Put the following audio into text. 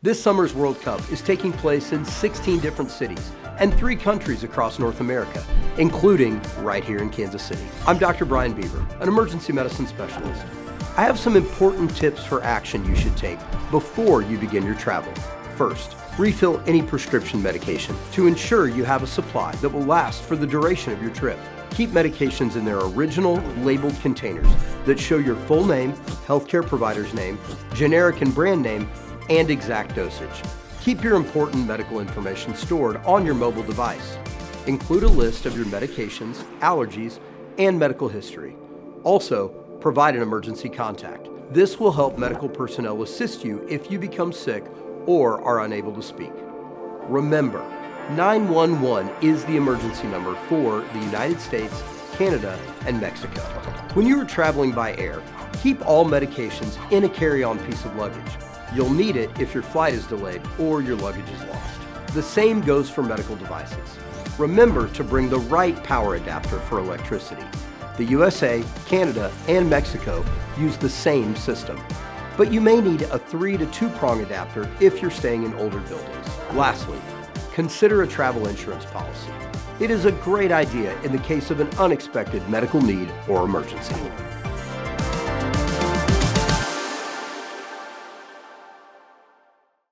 This summer's World Cup is taking place in 16 different cities and 3 countries across North America, including right here in Kansas City. I'm Dr. Bryan Beaver, an emergency medicine specialist. I have some important tips for action you should take before you begin your travel. First, refill any prescription medication to ensure you have a supply that will last for the duration of your trip. Keep medications in their original labeled containers that show your full name, healthcare provider's name, generic and brand name, and exact dosage. Keep your important medical information stored on your mobile device. Include a list of your medications, allergies, and medical history. Also, provide an emergency contact. This will help medical personnel assist you if you become sick or are unable to speak. Remember, 911 is the emergency number for the United States, Canada, and Mexico. When you are traveling by air, keep all medications in a carry-on piece of luggage. You'll need it if your flight is delayed or your luggage is lost. The same goes for medical devices. Remember to bring the right power adapter for electricity. The USA, Canada, and Mexico use the same system, but you may need a 3 to 2-prong adapter if you're staying in older buildings. Lastly, consider a travel insurance policy. It is a great idea in the case of an unexpected medical need or emergency.